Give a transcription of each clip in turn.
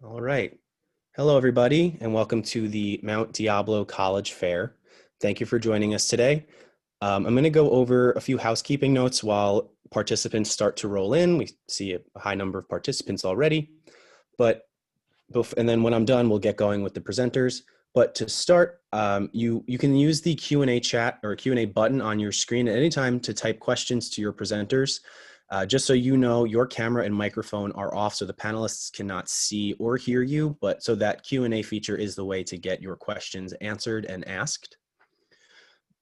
All right. Hello, everybody, and welcome to the Mount Diablo College Fair. Thank you for joining us today. I'm going to go over a few housekeeping notes while participants start to roll in. We see a high number of participants already, and then when I'm done, we'll get going with the presenters. But to start, you can use the Q&A chat or Q&A button on your screen at any time to type questions to your presenters. Just so you know, your camera and microphone are off so the panelists cannot see or hear you, but so that Q&A feature is the way to get your questions answered and asked.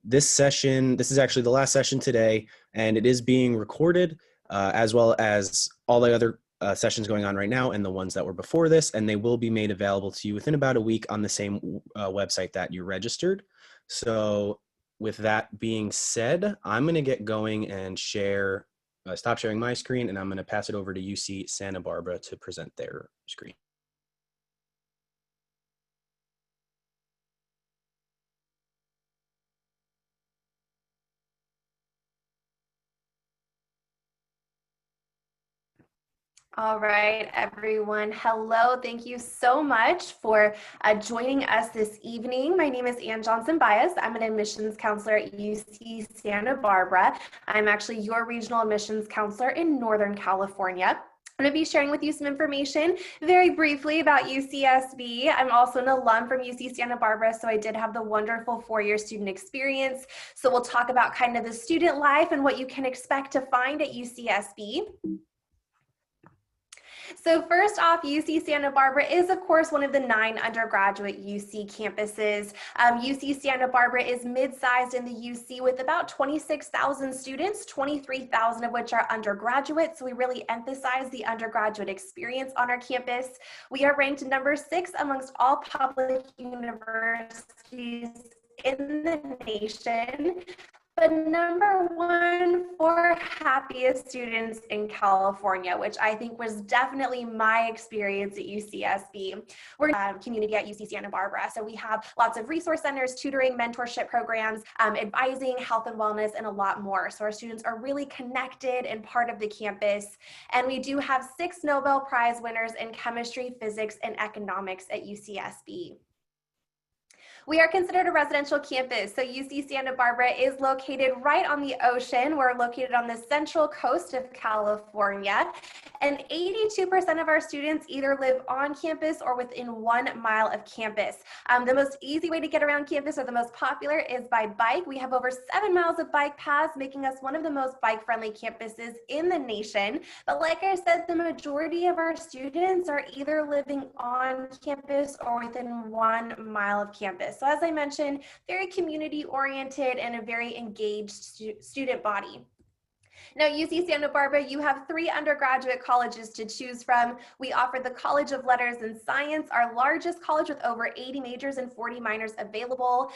This is actually the last session today, and it is being recorded as well as all the other sessions going on right now and the ones that were before this, and they will be made available to you within about a week on the same website that you registered. So with that being said, I'm going to get going and stop sharing my screen, and I'm going to pass it over to UC Santa Barbara to present their screen. All right, everyone. Hello. Thank you so much for joining us this evening. My name is Ann Johnson-Bias. I'm an admissions counselor at UC Santa Barbara. I'm actually your regional admissions counselor in Northern California. I'm going to be sharing with you some information very briefly about UCSB. I'm also an alum from UC Santa Barbara, so I did have the wonderful four-year student experience. So we'll talk about kind of the student life and what you can expect to find at UCSB. So first off, UC Santa Barbara is, of course, one of the 9 undergraduate UC campuses. UC Santa Barbara is mid-sized in the UC with about 26,000 students, 23,000 of which are undergraduate. So we really emphasize the undergraduate experience on our campus. We are ranked number 6 amongst all public universities in the nation, but number 1 for happiest students in California, which I think was definitely my experience at UCSB. We're a community at UC Santa Barbara, so we have lots of resource centers, tutoring, mentorship programs, advising, health and wellness, and a lot more. So our students are really connected and part of the campus. And we do have 6 Nobel Prize winners in chemistry, physics, and economics at UCSB. We are considered a residential campus, so UC Santa Barbara is located right on the ocean. We're located on the central coast of California, and 82% of our students either live on campus or within 1 mile of campus. The most easy way to get around campus, or the most popular, is by bike. We have over 7 miles of bike paths, making us one of the most bike-friendly campuses in the nation. But like I said, the majority of our students are either living on campus or within 1 mile of campus. So as I mentioned, very community-oriented and a very engaged student body. Now, UC Santa Barbara, you have 3 undergraduate colleges to choose from. We offer the College of Letters and Science, our largest college with over 80 majors and 40 minors available.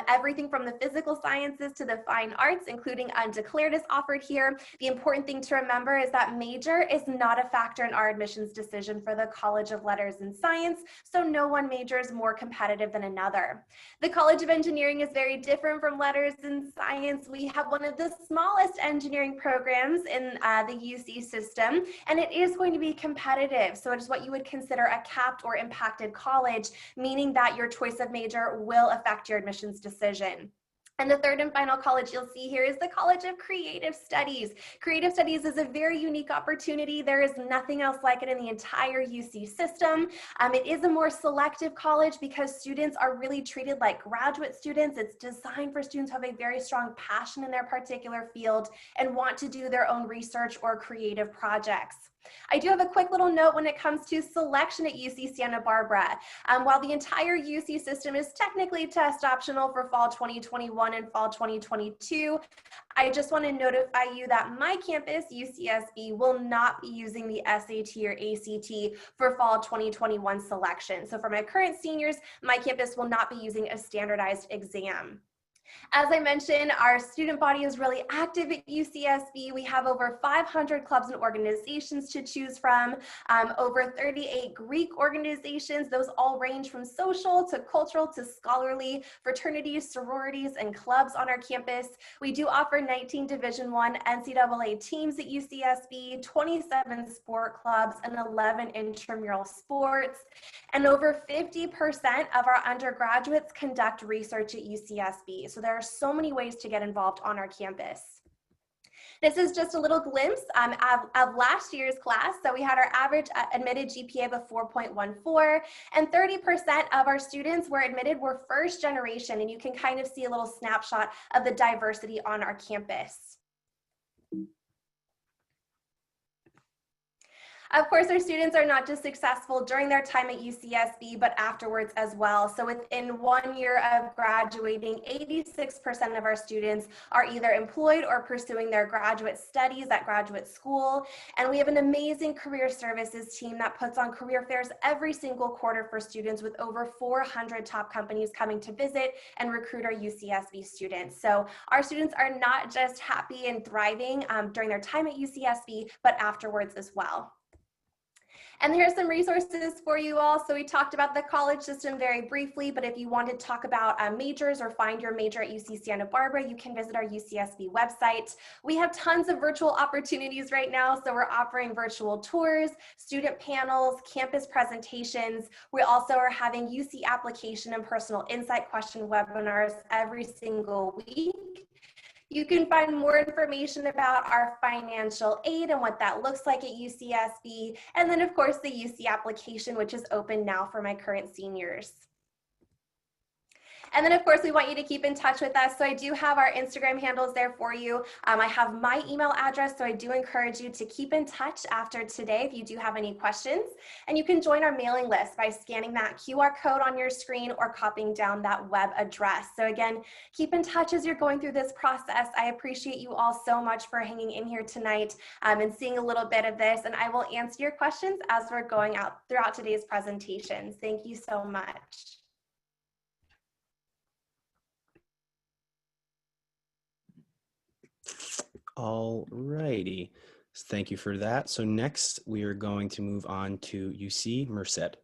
Everything from the physical sciences to the fine arts, including undeclared, is offered here. The important thing to remember is that major is not a factor in our admissions decision for the College of Letters and Science, so no one major is more competitive than another. The College of Engineering is very different from Letters and Science. We have one of the smallest engineering programs in the UC system, and it is going to be competitive. So it is what you would consider a capped or impacted college, meaning that your choice of major will affect your admissions decision. And the third and final college you'll see here is the College of Creative Studies. Creative Studies is a very unique opportunity. There is nothing else like it in the entire UC system. It is a more selective college because students are really treated like graduate students. It's designed for students who have a very strong passion in their particular field and want to do their own research or creative projects. I do have a quick little note when it comes to selection at UC Santa Barbara. While the entire UC system is technically test optional for fall 2021 and fall 2022, I just want to notify you that my campus, UCSB, will not be using the SAT or ACT for fall 2021 selection. So for my current seniors, my campus will not be using a standardized exam. As I mentioned, our student body is really active at UCSB. We have over 500 clubs and organizations to choose from, over 38 Greek organizations. Those all range from social to cultural to scholarly, fraternities, sororities, and clubs on our campus. We do offer 19 Division I NCAA teams at UCSB, 27 sport clubs, and 11 intramural sports. And over 50% of our undergraduates conduct research at UCSB. So there are so many ways to get involved on our campus. This is just a little glimpse of last year's class. So we had our average admitted GPA of 4.14, and 30% of our students were admitted were first generation, and you can kind of see a little snapshot of the diversity on our campus. Of course, our students are not just successful during their time at UCSB, but afterwards as well. So within 1 year of graduating, 86% of our students are either employed or pursuing their graduate studies at graduate school. And we have an amazing career services team that puts on career fairs every single quarter for students, with over 400 top companies coming to visit and recruit our UCSB students. So our students are not just happy and thriving during their time at UCSB, but afterwards as well. And here's some resources for you all. So we talked about the college system very briefly, but if you want to talk about majors or find your major at UC Santa Barbara, you can visit our UCSB website. We have tons of virtual opportunities right now. So we're offering virtual tours, student panels, campus presentations. We also are having UC application and personal insight question webinars every single week. You can find more information about our financial aid and what that looks like at UCSB. And then of course the UC application, which is open now for my current seniors. And then of course we want you to keep in touch with us. So I do have our Instagram handles there for you. I have my email address, so I do encourage you to keep in touch after today if you do have any questions. And you can join our mailing list by scanning that QR code on your screen or copying down that web address. So again, keep in touch as you're going through this process. I appreciate you all so much for hanging in here tonight and seeing a little bit of this. And I will answer your questions as we're going out throughout today's presentations. Thank you so much. All righty. Thank you for that. So next, we are going to move on to UC Merced.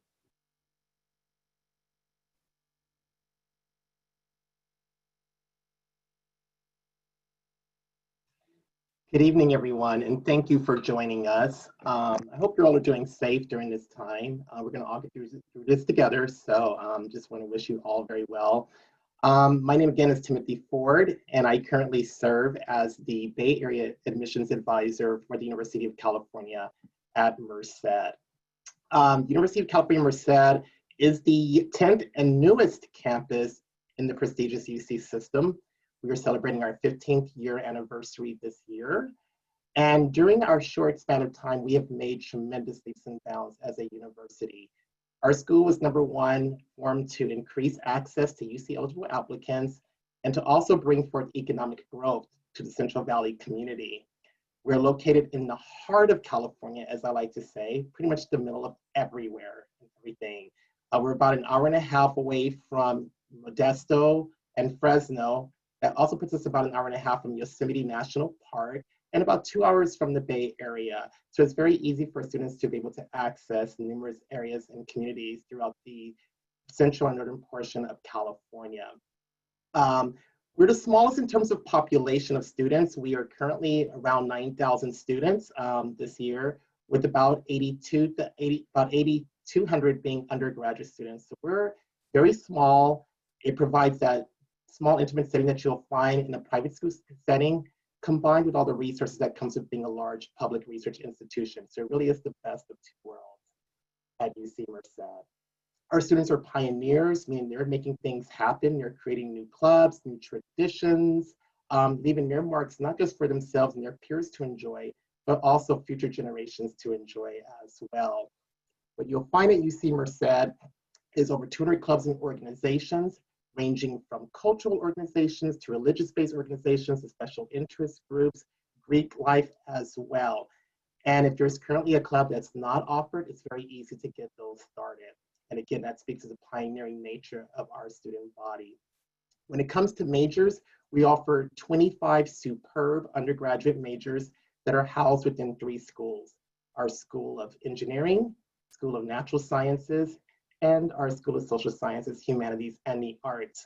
Good evening, everyone, and thank you for joining us. I hope you're all doing safe during this time. We're going to all get through this together, so just want to wish you all very well. My name again is Timothy Ford, and I currently serve as the Bay Area Admissions Advisor for the University of California at Merced. University of California Merced is the 10th and newest campus in the prestigious UC system. We are celebrating our 15th year anniversary this year. And during our short span of time, we have made tremendous leaps and bounds as a university. Our school was #1, formed to increase access to UC eligible applicants and to also bring forth economic growth to the Central Valley community. We're located in the heart of California, as I like to say, pretty much the middle of everywhere and everything. We're about an hour and a half away from Modesto and Fresno. That also puts us about an hour and a half from Yosemite National Park and about 2 hours from the Bay Area. So it's very easy for students to be able to access numerous areas and communities throughout the central and northern portion of California. We're the smallest in terms of population of students. We are currently around 9,000 students this year, with about 8,200 being undergraduate students. So we're very small. It provides that small, intimate setting that you'll find in a private school setting, combined with all the resources that comes with being a large public research institution. So it really is the best of two worlds at UC Merced. Our students are pioneers, meaning they're making things happen. They're creating new clubs, new traditions, leaving their marks not just for themselves and their peers to enjoy, but also future generations to enjoy as well. What you'll find at UC Merced is over 200 clubs and organizations, ranging from cultural organizations to religious-based organizations to special interest groups, Greek life as well. And if there's currently a club that's not offered, it's very easy to get those started. And again, that speaks to the pioneering nature of our student body. When it comes to majors, we offer 25 superb undergraduate majors that are housed within 3 schools: our School of Engineering, School of Natural Sciences, and our School of Social Sciences, Humanities, and the Arts.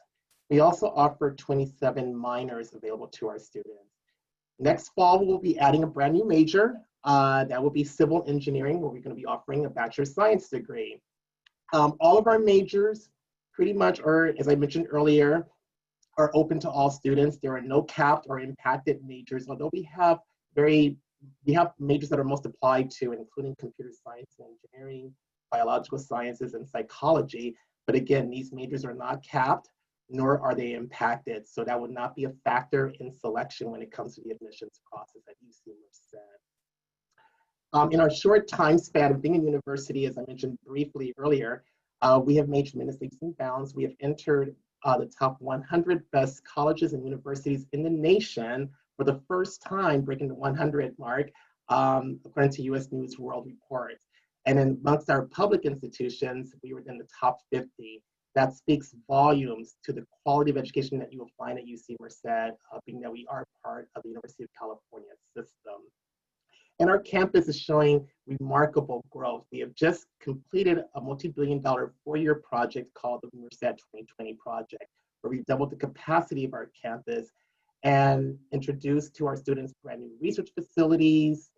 We also offer 27 minors available to our students. Next fall, we'll be adding a brand new major. That will be civil engineering, where we're going to be offering a Bachelor of Science degree. All of our majors pretty much are, as I mentioned earlier, are open to all students. There are no capped or impacted majors, although we have majors that are most applied to, including computer science and engineering, biological sciences, and psychology. But again, these majors are not capped, nor are they impacted. So that would not be a factor in selection when it comes to the admissions process at UC Merced. In our short time span of being in university, as I mentioned briefly earlier, we have made tremendous leaps and bounds. We have entered the top 100 best colleges and universities in the nation for the first time, breaking the 100 mark, according to US News World Report. And amongst our public institutions, we were in the top 50. That speaks volumes to the quality of education that you will find at UC Merced, being that we are part of the University of California system. And our campus is showing remarkable growth. We have just completed a multi-billion-dollar 4-year project called the Merced 2020 project, where we've doubled the capacity of our campus and introduced to our students brand new research facilities,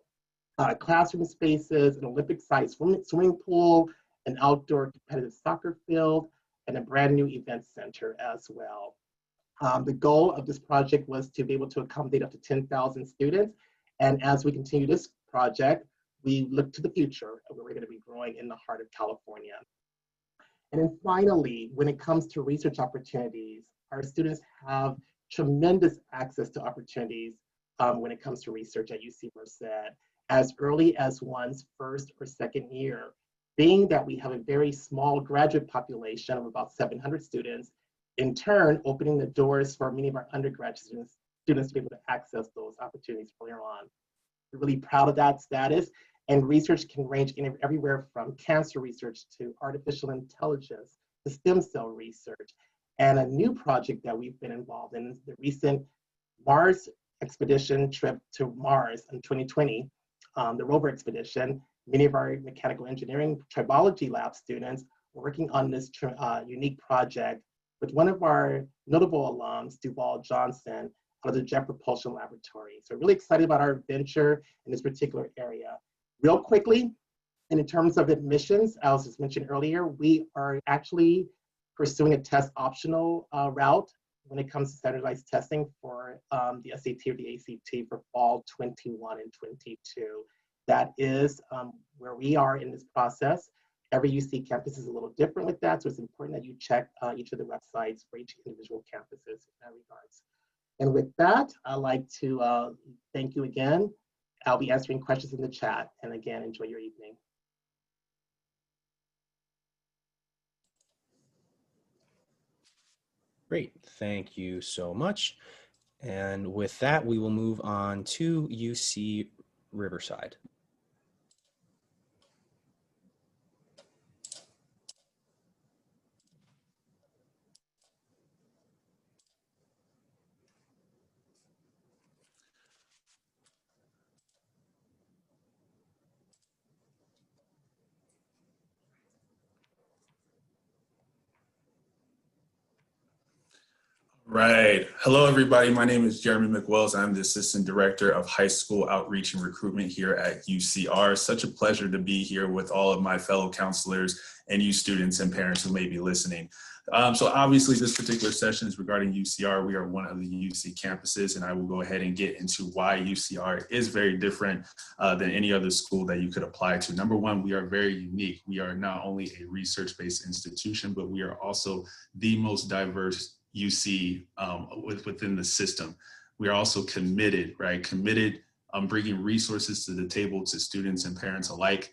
classroom spaces, an Olympic-sized swimming pool, an outdoor competitive soccer field, and a brand new event center as well. The goal of this project was to be able to accommodate up to 10,000 students. And as we continue this project, we look to the future where we're going to be growing in the heart of California. And then finally, when it comes to research opportunities, our students have tremendous access to opportunities when it comes to research at UC Merced, as early as one's first or second year. Being that we have a very small graduate population of about 700 students, in turn, opening the doors for many of our undergraduate students to be able to access those opportunities earlier on. We're really proud of that status, and research can range everywhere from cancer research to artificial intelligence to stem cell research. And a new project that we've been involved in is the recent Mars expedition trip to Mars in 2020, the rover expedition. Many of our mechanical engineering tribology lab students were working on this unique project with one of our notable alums, Duval Johnson, out of the Jet Propulsion Laboratory. So really excited about our venture in this particular area. Real quickly, and in terms of admissions, as was mentioned earlier, we are actually pursuing a test optional route when it comes to standardized testing for the SAT or the ACT for fall 21 and 22. That is where we are in this process. Every UC campus is a little different with that, so it's important that you check each of the websites for each individual campuses in that regards. And with that, I'd like to thank you again. I'll be answering questions in the chat. And again, enjoy your evening. Great, thank you so much. And with that, we will move on to UC Riverside. Right. Hello, everybody. My name is Jeremy McWells. I'm the Assistant Director of High School Outreach and Recruitment here at UCR. Such a pleasure to be here with all of my fellow counselors and you students and parents who may be listening. So obviously this particular session is regarding UCR. We are one of the UC campuses, and I will go ahead and get into why UCR is very different than any other school that you could apply to. Number one, we are very unique. We are not only a research-based institution, but we are also the most diverse UC within the system. We are also committed, right? Committed bringing resources to the table to students and parents alike.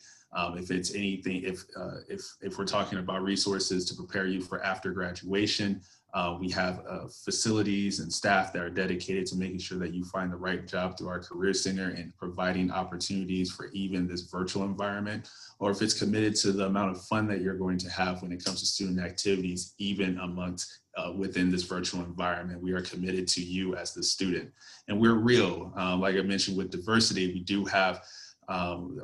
If it's anything, if we're talking about resources to prepare you for after graduation, We have facilities and staff that are dedicated to making sure that you find the right job through our Career Center and providing opportunities for even this virtual environment, or if it's committed to the amount of fun that you're going to have when it comes to student activities, even amongst within this virtual environment. We are committed to you as the student. And we're real. Like I mentioned with diversity, we do have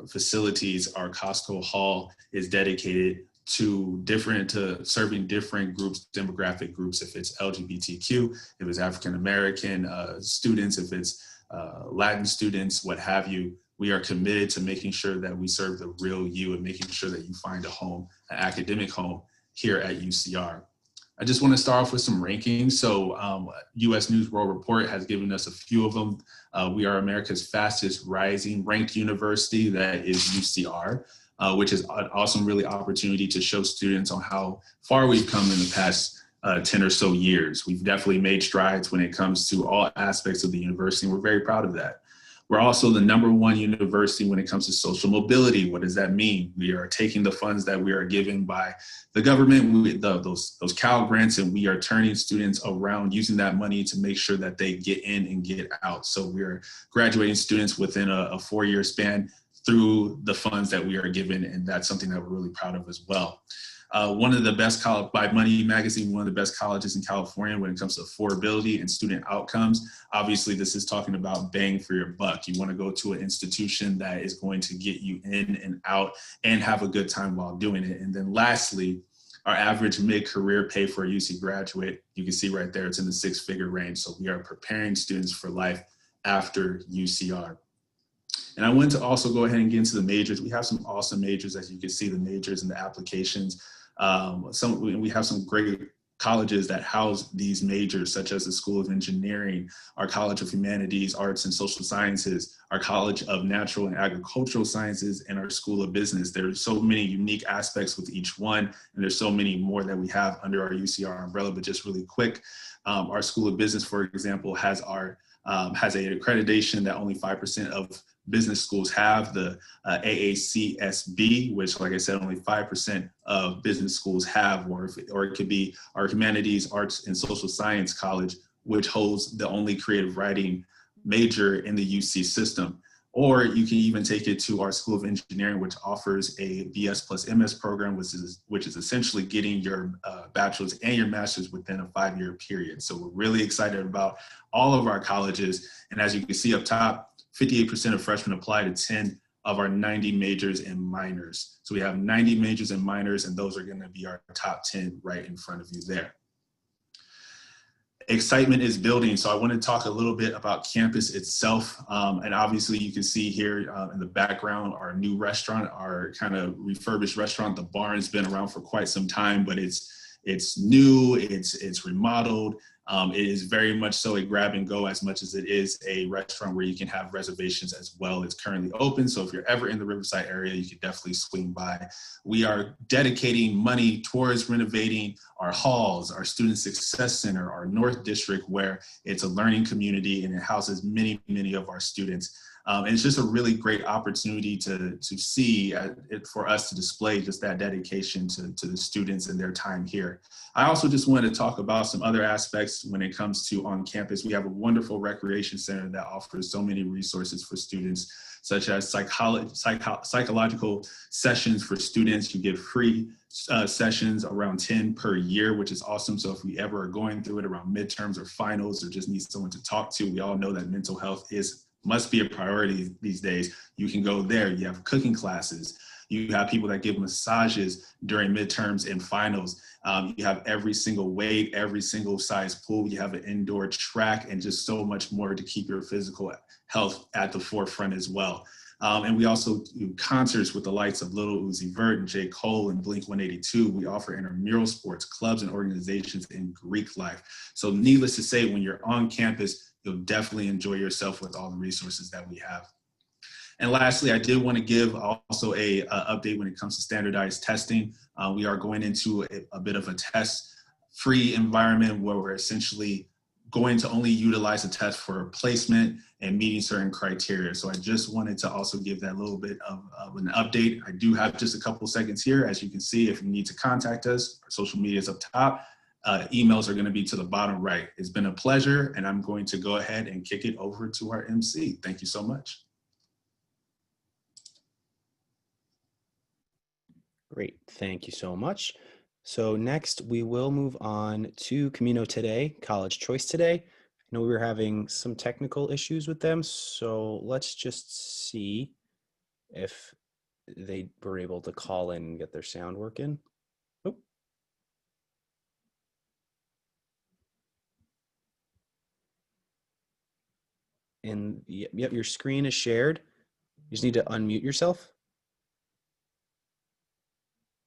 facilities. Our Costco Hall is dedicated to serving different groups, demographic groups, if it's LGBTQ, if it's African American students, if it's Latin students, what have you. We are committed to making sure that we serve the real you and making sure that you find a home, an academic home here at UCR. I just want to start off with some rankings. So US News World Report has given us a few of them. We are America's fastest rising ranked university, that is UCR, which is an awesome really opportunity to show students on how far we've come in the past 10 or so years. We've definitely made strides when it comes to all aspects of the university, and we're very proud of that. We're also the #1 university when it comes to social mobility. What does that mean? We are taking the funds that we are given by the government, those Cal grants, and we are turning students around using that money to make sure that they get in and get out. So we're graduating students within a 4-year span through the funds that we are given, and that's something that we're really proud of as well. One of the best college by Money Magazine, one of the best colleges in California when it comes to affordability and student outcomes. Obviously, this is talking about bang for your buck. You want to go to an institution that is going to get you in and out and have a good time while doing it. And then lastly, our average mid-career pay for a UC graduate, you can see right there, it's in the 6-figure range. So we are preparing students for life after UCR. And I wanted to also go ahead and get into the majors. We have some awesome majors, as you can see, the majors and the applications. We have some great colleges that house these majors, such as the School of Engineering, our College of Humanities, Arts, and Social Sciences, our College of Natural and Agricultural Sciences, and our School of Business. There are so many unique aspects with each one, and there's so many more that we have under our UCR umbrella. But just really quick, our School of Business, for example, has an accreditation that only 5% of business schools have, the AACSB, which, like I said, only 5% of business schools have, or it could be our Humanities, Arts, and Social Science College, which holds the only creative writing major in the UC system. Or you can even take it to our School of Engineering, which offers a BS plus MS program, which is essentially getting your bachelor's and your master's within a 5-year period. So we're really excited about all of our colleges. And as you can see up top, 58% of freshmen apply to 10 of our 90 majors and minors. So we have 90 majors and minors, and those are going to be our top 10 right in front of you there. Excitement is building. So I want to talk a little bit about campus itself. And obviously you can see here in the background, our new restaurant, our kind of refurbished restaurant. The barn's been around for quite some time, but it's new, it's remodeled. It is very much so a grab and go as much as it is a restaurant where you can have reservations as well. It's currently open, so if you're ever in the Riverside area, you can definitely swing by. We are dedicating money towards renovating our halls, our Student Success Center, our North District, where it's a learning community and it houses many, many of our students. And it's just a really great opportunity to see for us to display just that dedication to the students and their time here. I also just wanted to talk about some other aspects when it comes to on campus. We have a wonderful recreation center that offers so many resources for students, such as psychological sessions for students. You get free sessions, around 10 per year, which is awesome. So if we ever are going through it around midterms or finals or just need someone to talk to, we all know that mental health must be a priority these days. You can go there. You have cooking classes. You have people that give massages during midterms and finals. You have every single weight, every single size pool. You have an indoor track and just so much more to keep your physical health at the forefront as well. And we also do concerts with the likes of Lil Uzi Vert and J. Cole and Blink-182. We offer intramural sports, clubs, and organizations in Greek life. So needless to say, when you're on campus, you'll definitely enjoy yourself with all the resources that we have. And lastly, I did want to give also a update when it comes to standardized testing. We are going into a bit of a test-free environment where we're essentially going to only utilize a test for placement and meeting certain criteria. So I just wanted to also give that little bit of an update. I do have just a couple seconds here. As you can see, if you need to contact us, our social media is up top. emails are going to be to the bottom right. It's been a pleasure, and I'm going to go ahead and kick it over to our MC. Thank you so much. Great, thank you so much. So next we will move on to Camino today, College Choice Today. I know we were having some technical issues with them, so let's just see if they were able to call in and get their sound working. Oh. And yep, your screen is shared. You just need to unmute yourself.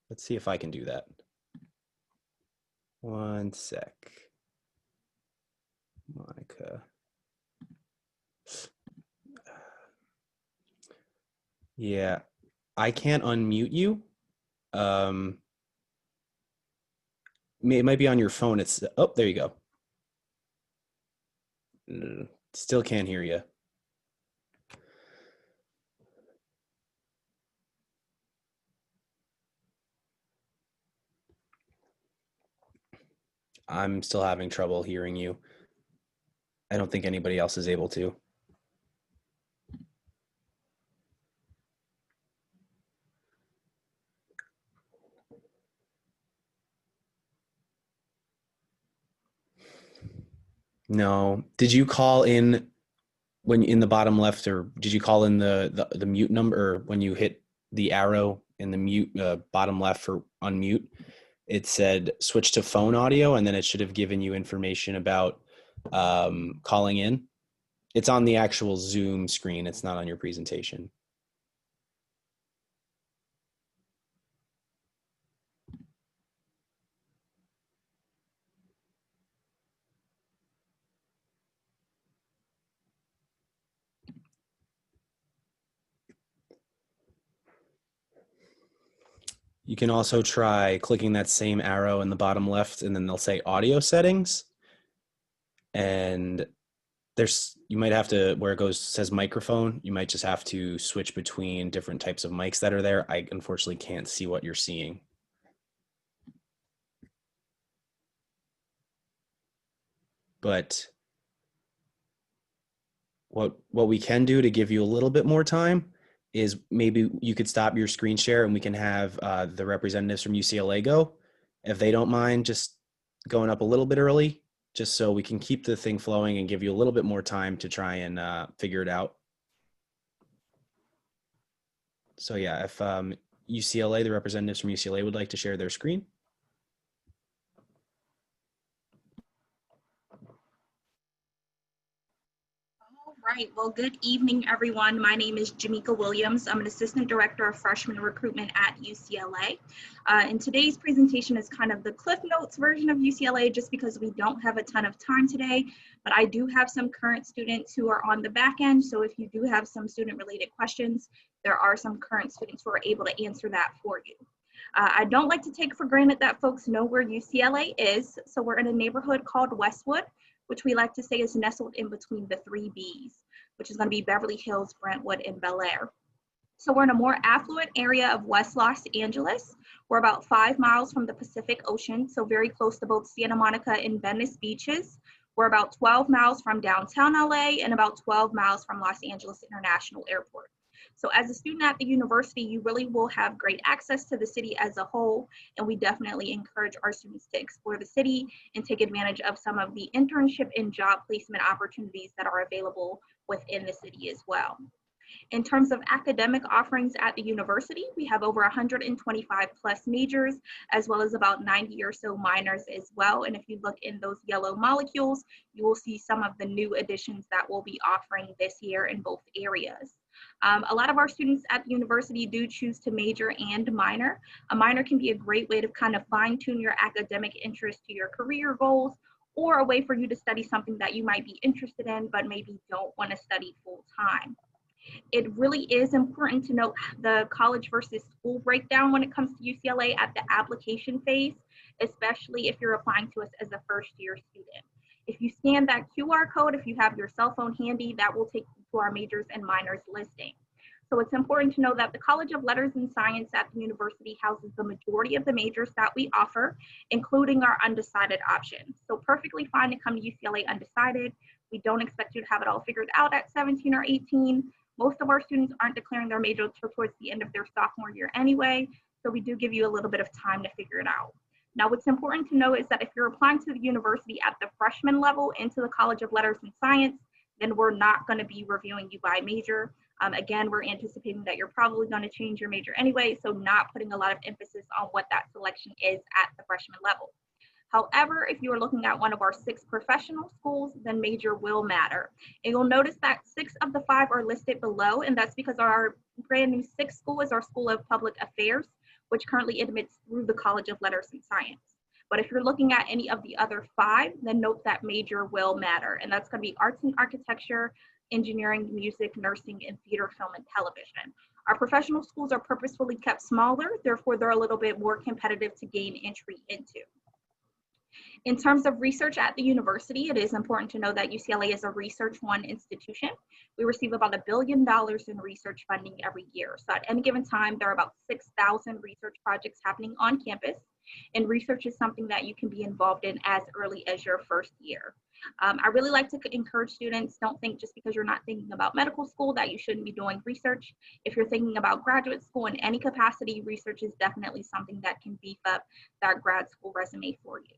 Let's see if I can do that. One sec. Monica. Yeah, I can't unmute you. It might be on your phone. It's, oh, there you go. Still can't hear you. I'm still having trouble hearing you. I don't think anybody else is able to. No. Did you call in when in the bottom left, or did you call in the mute number, or when you hit the arrow in the mute bottom left for unmute? It said switch to phone audio, and then it should have given you information about calling in. It's on the actual Zoom screen. It's not on your presentation. You can also try clicking that same arrow in the bottom left, and then they'll say audio settings. And you might have to, where it says microphone, you might just have to switch between different types of mics that are there. I unfortunately can't see what you're seeing. But what we can do to give you a little bit more time is maybe you could stop your screen share and we can have the representatives from UCLA go, if they don't mind just going up a little bit early, just so we can keep the thing flowing and give you a little bit more time to try and figure it out. So yeah, if UCLA, the representatives from UCLA would like to share their screen. Right. Well, good evening, everyone. My name is Jamika Williams. I'm an Assistant Director of Freshman Recruitment at UCLA. And today's presentation is kind of the Cliff Notes version of UCLA, just because we don't have a ton of time today. But I do have some current students who are on the back end. So if you do have some student-related questions, there are some current students who are able to answer that for you. I don't like to take for granted that folks know where UCLA is. So we're in a neighborhood called Westwood, which we like to say is nestled in between the 3 Bs, which is going to be Beverly Hills, Brentwood, and Bel Air. So we're in a more affluent area of West Los Angeles. We're about 5 miles from the Pacific Ocean, so very close to both Santa Monica and Venice beaches. We're about 12 miles from downtown LA and about 12 miles from Los Angeles International Airport. So as a student at the university, you really will have great access to the city as a whole, and we definitely encourage our students to explore the city and take advantage of some of the internship and job placement opportunities that are available within the city as well. In terms of academic offerings at the university, we have over 125 plus majors, as well as about 90 or so minors as well. And if you look in those yellow molecules, you will see some of the new additions that we'll be offering this year in both areas. A lot of our students at the university do choose to major and minor. A minor can be a great way to kind of fine tune your academic interest to your career goals, or a way for you to study something that you might be interested in, but maybe don't want to study full time. It really is important to note the college versus school breakdown when it comes to UCLA at the application phase, especially if you're applying to us as a first-year student. If you scan that QR code, if you have your cell phone handy, that will take you to our majors and minors listing. So it's important to know that the College of Letters and Science at the university houses the majority of the majors that we offer, including our undecided option. So perfectly fine to come to UCLA undecided. We don't expect you to have it all figured out at 17 or 18. Most of our students aren't declaring their major towards the end of their sophomore year anyway, so we do give you a little bit of time to figure it out. Now, what's important to know is that if you're applying to the university at the freshman level into the College of Letters and Science, then we're not going to be reviewing you by major. Again, we're anticipating that you're probably going to change your major anyway, so not putting a lot of emphasis on what that selection is at the freshman level. However, if you are looking at one of our 6 professional schools, then major will matter. And you'll notice that 6 of the 5 are listed below, and that's because our brand new 6th school is our School of Public Affairs, which currently admits through the College of Letters and Science. But if you're looking at any of the other 5, then note that major will matter, and that's going to be arts and architecture, engineering, music, nursing, and theater, film, and television. Our professional schools are purposefully kept smaller, therefore they're a little bit more competitive to gain entry into. In terms of research at the university, it is important to know that UCLA is a Research One institution. We receive about $1 billion in research funding every year. So at any given time, there are about 6,000 research projects happening on campus, and research is something that you can be involved in as early as your first year. I really like to encourage students, don't think just because you're not thinking about medical school that you shouldn't be doing research. If you're thinking about graduate school in any capacity, research is definitely something that can beef up that grad school resume for you.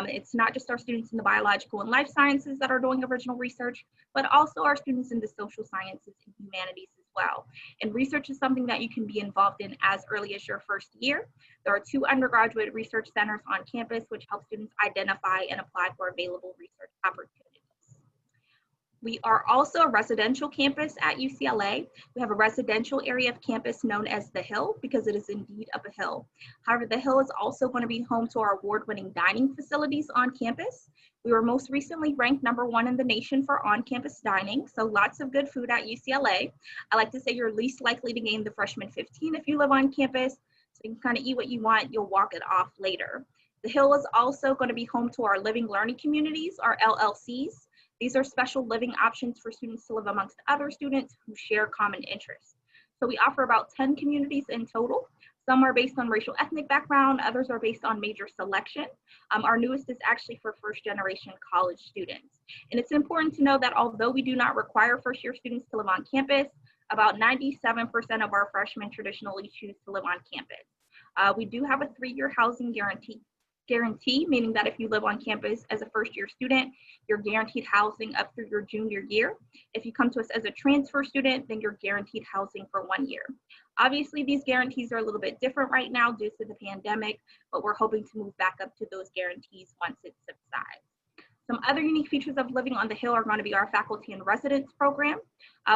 It's not just our students in the biological and life sciences that are doing original research, but also our students in the social sciences and humanities as well. And research is something that you can be involved in as early as your first year. There are 2 undergraduate research centers on campus, which help students identify and apply for available research opportunities. We are also a residential campus at UCLA. We have a residential area of campus known as the Hill because it is indeed up a hill. However, the Hill is also going to be home to our award-winning dining facilities on campus. We were most recently ranked #1 in the nation for on-campus dining, so lots of good food at UCLA. I like to say you're least likely to gain the freshman 15 if you live on campus, so you can kind of eat what you want, you'll walk it off later. The Hill is also going to be home to our living learning communities, our LLCs. These are special living options for students to live amongst other students who share common interests. So we offer about 10 communities in total. Some are based on racial ethnic background, others are based on major selection. Our newest is actually for first-generation college students. And it's important to know that although we do not require first-year students to live on campus, about 97% of our freshmen traditionally choose to live on campus. We do have a 3-year housing guarantee, meaning that if you live on campus as a first-year student, you're guaranteed housing up through your junior year. If you come to us as a transfer student, then you're guaranteed housing for 1 year. Obviously, these guarantees are a little bit different right now due to the pandemic, but we're hoping to move back up to those guarantees once it subsides. Some other unique features of living on the Hill are going to be our faculty and residence program.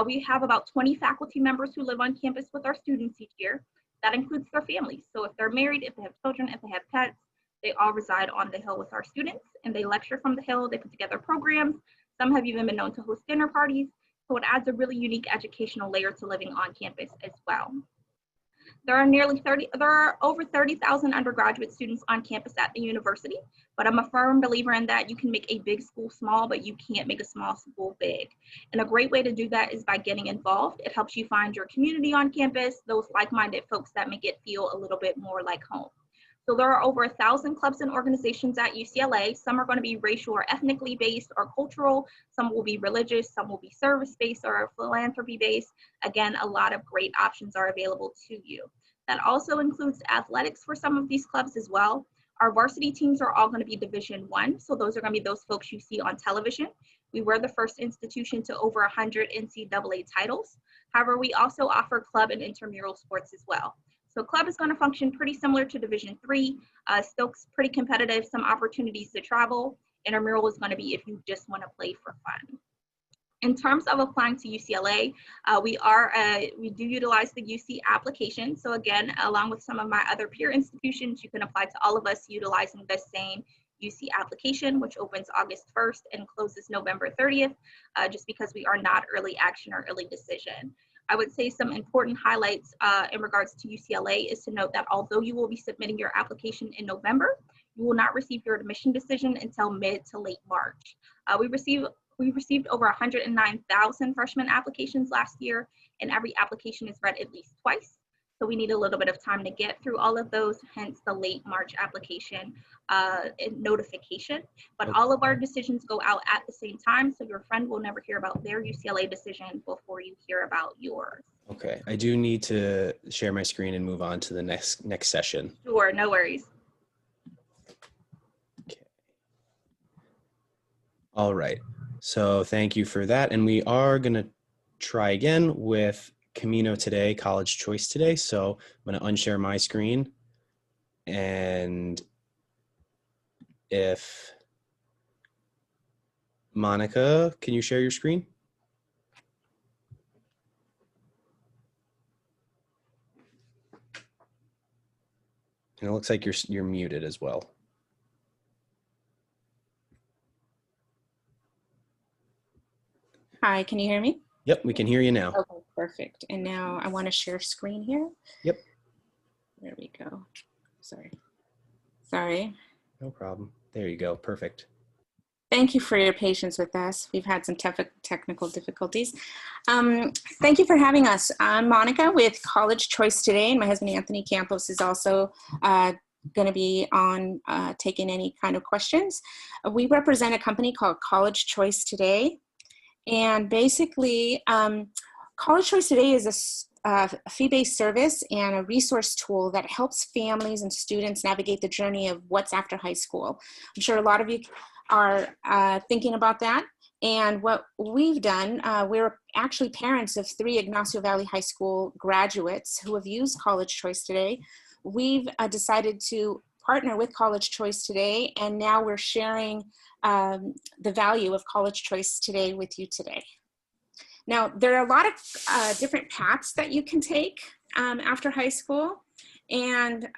We have about 20 faculty members who live on campus with our students each year. That includes their families. So if they're married, if they have children, if they have pets, they all reside on the Hill with our students, and they lecture from the Hill. They put together programs. Some have even been known to host dinner parties. So it adds a really unique educational layer to living on campus as well. There are over 30,000 undergraduate students on campus at the university, but I'm a firm believer in that you can make a big school small, but you can't make a small school big. And a great way to do that is by getting involved. It helps you find your community on campus, those like-minded folks that make it feel a little bit more like home. So there are over 1,000 clubs and organizations at UCLA. Some are going to be racial or ethnically based or cultural. Some will be religious. Some will be service-based or philanthropy-based. Again, a lot of great options are available to you. That also includes athletics for some of these clubs as well. Our varsity teams are all going to be Division I, so those are going to be those folks you see on television. We were the first institution to over 100 NCAA titles. However, we also offer club and intramural sports as well. So club is going to function pretty similar to Division III, still pretty competitive, some opportunities to travel. Intramural is going to be if you just want to play for fun. In terms of applying to UCLA, we do utilize the UC application. So again, along with some of my other peer institutions, you can apply to all of us utilizing the same UC application, which opens August 1st and closes November 30th, just because we are not early action or early decision. I would say some important highlights in regards to UCLA is to note that although you will be submitting your application in November, you will not receive your admission decision until mid to late March. We receive We received over 109,000 freshman applications last year, and every application is read at least twice. So we need a little bit of time to get through all of those, hence the late March application notification. But all of our decisions go out at the same time, so your friend will never hear about their UCLA decision before you hear about yours. Okay, I do need to share my screen and move on to the next session. Sure, no worries. Okay. All right, so thank you for that. And we are gonna try again with Camino today, College Choice Today. So I'm gonna unshare my screen. And if Monica, can you share your screen? And it looks like you're muted as well. Hi, can you hear me? Yep, we can hear you now. Okay, perfect. And now I want to share screen here. Yep. There we go. Sorry. No problem. There you go. Perfect. Thank you for your patience with us. We've had some technical difficulties. Thank you for having us. I'm Monica with College Choice Today, and my husband Anthony Campos is also going to be on taking any kind of questions. We represent a company called College Choice Today, and basically College Choice Today is a fee-based service and a resource tool that helps families and students navigate the journey of what's after high school. I'm sure a lot of you are thinking about that. And what we've done, we're actually parents of 3 Ignacio Valley High School graduates who have used College Choice Today. We've decided to partner with College Choice Today, and now we're sharing the value of College Choice Today with you today. Now, there are a lot of different paths that you can take after high school and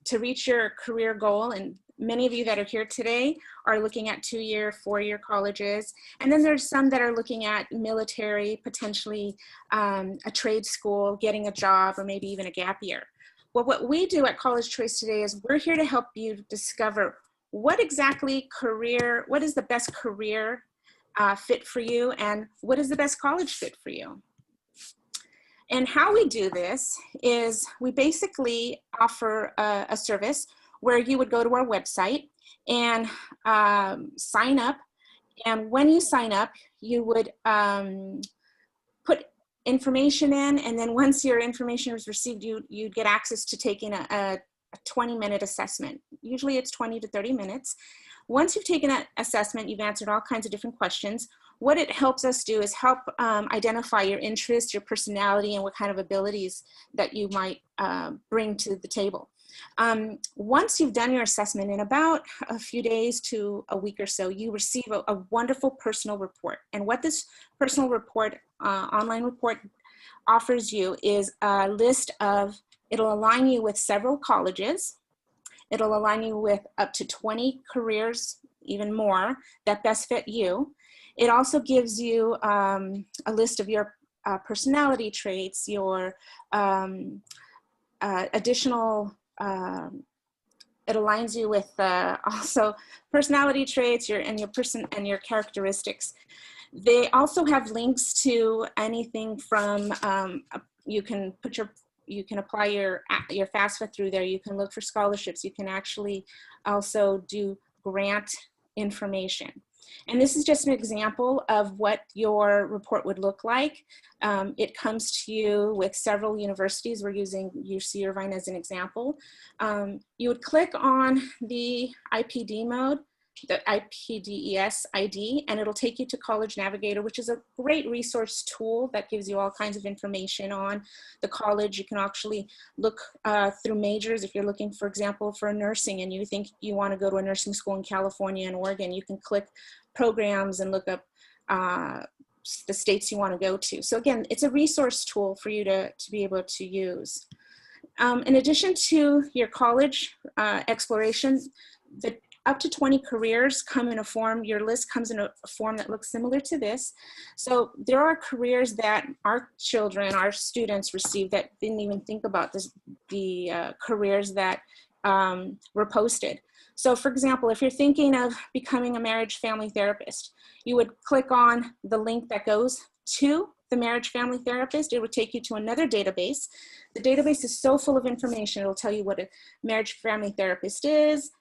to reach your career goal. And many of you that are here today are looking at 2-year, 4-year colleges. And then there's some that are looking at military, potentially a trade school, getting a job, or maybe even a gap year. Well, what we do at College Choice Today is we're here to help you discover what is the best career fit for you, and what is the best college fit for you. And how we do this is we basically offer a service where you would go to our website and sign up. And when you sign up, you would put information in, and then once your information is received, you'd get access to taking a 20-minute assessment. Usually it's 20 to 30 minutes. Once you've taken that assessment, you've answered all kinds of different questions. What it helps us do is help identify your interests, your personality, and what kind of abilities that you might bring to the table. Once you've done your assessment, in about a few days to a week or so, you receive a wonderful personal report. And what this personal report, online report, offers you is a list of, it'll align you with several colleges. It'll align you with up to 20 careers, even more, that best fit you. It also gives you a list of your personality traits, your additional, it aligns you with also personality traits and your characteristics. They also have links to anything from, you can apply your FAFSA through there. You can look for scholarships. You can actually also do grant information. And this is just an example of what your report would look like. It comes to you with several universities. We're using UC Irvine as an example. You would click on the IPD mode, the IPDES ID, and it'll take you to College Navigator, which is a great resource tool that gives you all kinds of information on the college. You can actually look through majors. If you're looking, for example, for nursing and you think you want to go to a nursing school in California and Oregon, you can click programs and look up the states you want to go to. So again, it's a resource tool for you to be able to use. In addition to your college exploration, the up to 20 careers come in a form. Your list comes in a form that looks similar to this. So there are careers that our children, our students receive that didn't even think about the careers that were posted. So for example, if you're thinking of becoming a marriage family therapist, you would click on the link that goes to the marriage family therapist. It would take you to another database. The database is so full of information. It'll tell you what a marriage family therapist is,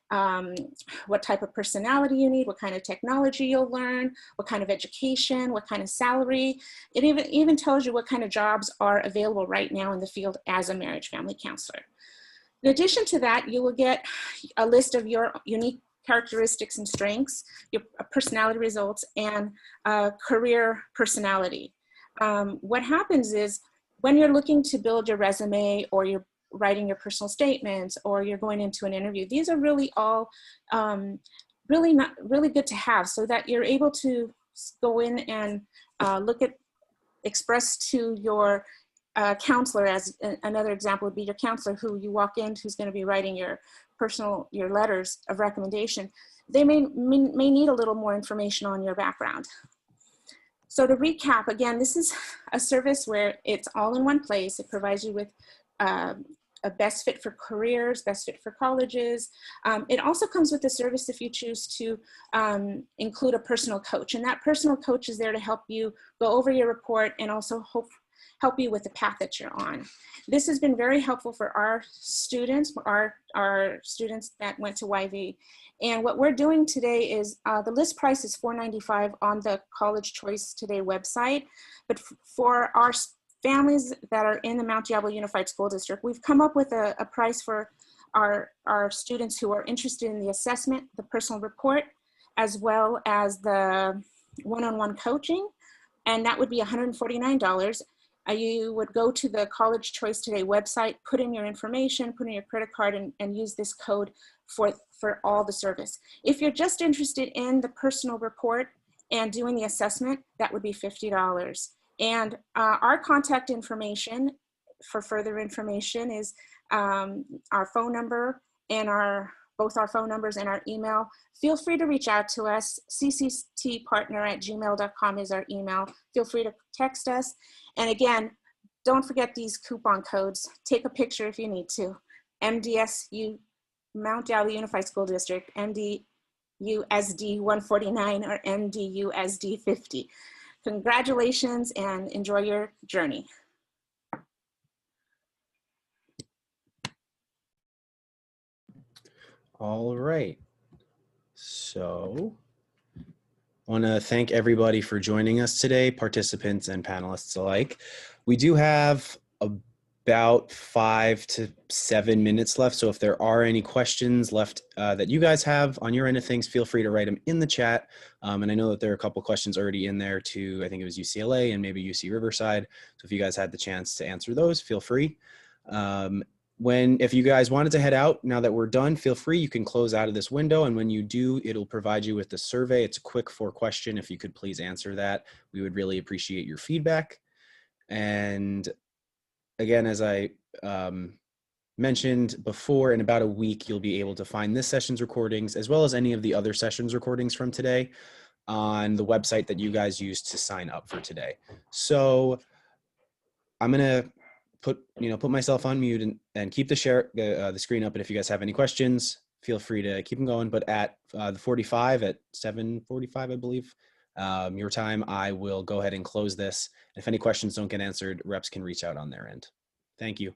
what type of personality you need, what kind of technology you'll learn, what kind of education, what kind of salary. It even tells you what kind of jobs are available right now in the field as a marriage family counselor. In addition to that, you will get a list of your unique characteristics and strengths, your personality results, and career personality. What happens is when you're looking to build your resume, or you're writing your personal statements, or you're going into an interview, these are really all really good to have, so that you're able to go in and express to your counselor, as another example would be your counselor who you walk in, who's going to be writing your letters of recommendation. They may need a little more information on your background. So to recap, again, this is a service where it's all in one place. It provides you with a best fit for careers, best fit for colleges. It also comes with a service if you choose to include a personal coach, and that personal coach is there to help you go over your report and also help you with the path that you're on. This has been very helpful for our students, our students that went to YV. And what we're doing today is, the list price is $4.95 on the College Choice Today website. But for our families that are in the Mount Diablo Unified School District, we've come up with a price for our students who are interested in the assessment, the personal report, as well as the one-on-one coaching. And that would be $149. You would go to the College Choice Today website, put in your information, put in your credit card, and use this code for all the service. If you're just interested in the personal report and doing the assessment, that would be $50. And our contact information for further information is our phone number and both our phone numbers and our email. Feel free to reach out to us. cctpartner@gmail.com is our email. Feel free to text us. And again, don't forget these coupon codes. Take a picture if you need to. MDSU, Mount Diablo Unified School District, MDUSD 149 or MDUSD 50. Congratulations and enjoy your journey. All right. So I want to thank everybody for joining us today, participants and panelists alike. We do have about 5 to 7 minutes left. So if there are any questions left that you guys have on your end of things, feel free to write them in the chat. And I know that there are a couple questions already in there too. I think it was UCLA and maybe UC Riverside. So if you guys had the chance to answer those, feel free. If you guys wanted to head out, now that we're done, feel free, you can close out of this window. And when you do, it'll provide you with the survey. It's a quick 4-question. If you could please answer that, we would really appreciate your feedback. And again, as I mentioned before, in about a week, you'll be able to find this session's recordings, as well as any of the other sessions recordings from today, on the website that you guys used to sign up for today. So I'm going to put myself on mute and keep the screen up. And if you guys have any questions, feel free to keep them going. But at the 45 at 7:45, I believe, your time, I will go ahead and close this. If any questions don't get answered, reps can reach out on their end. Thank you.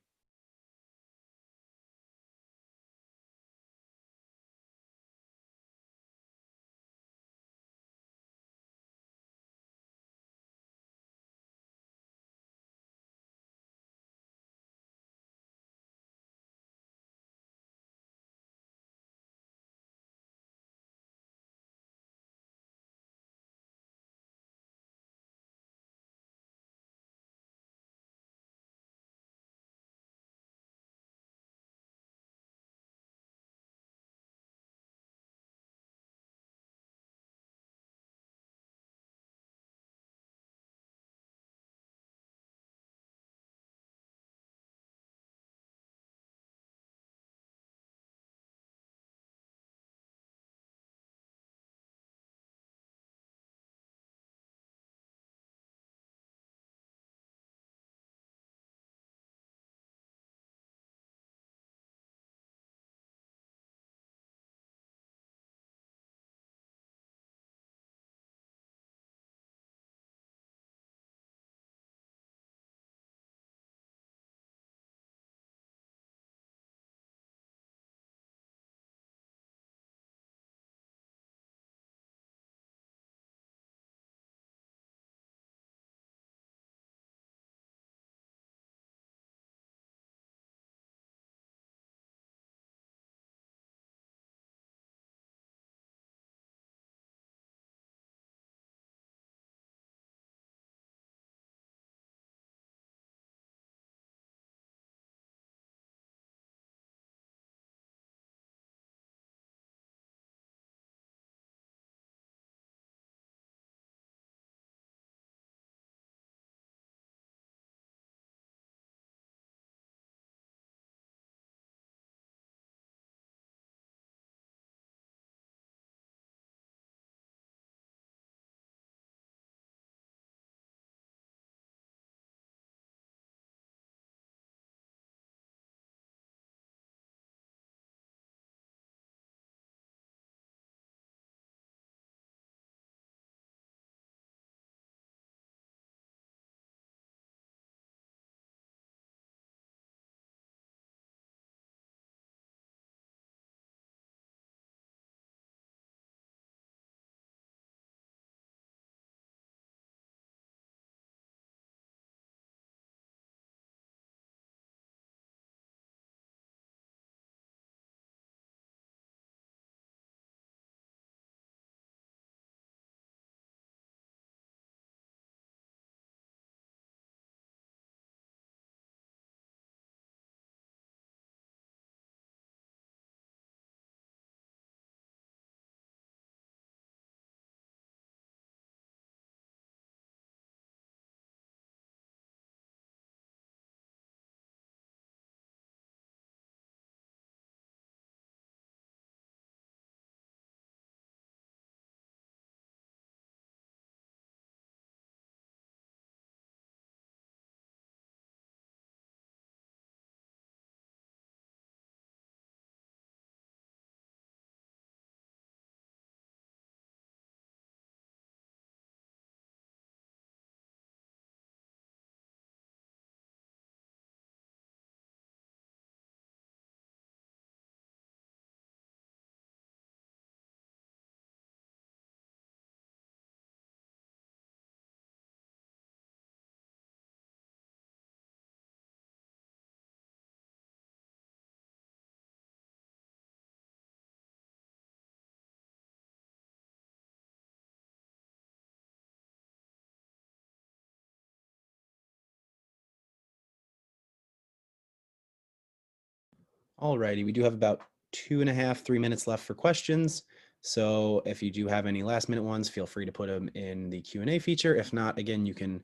Alrighty, we do have about 2.5, 3 minutes left for questions. So if you do have any last minute ones, feel free to put them in the Q&A feature. If not, again, you can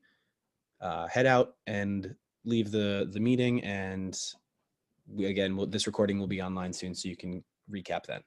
head out and leave the meeting. And this recording will be online soon, so you can recap then.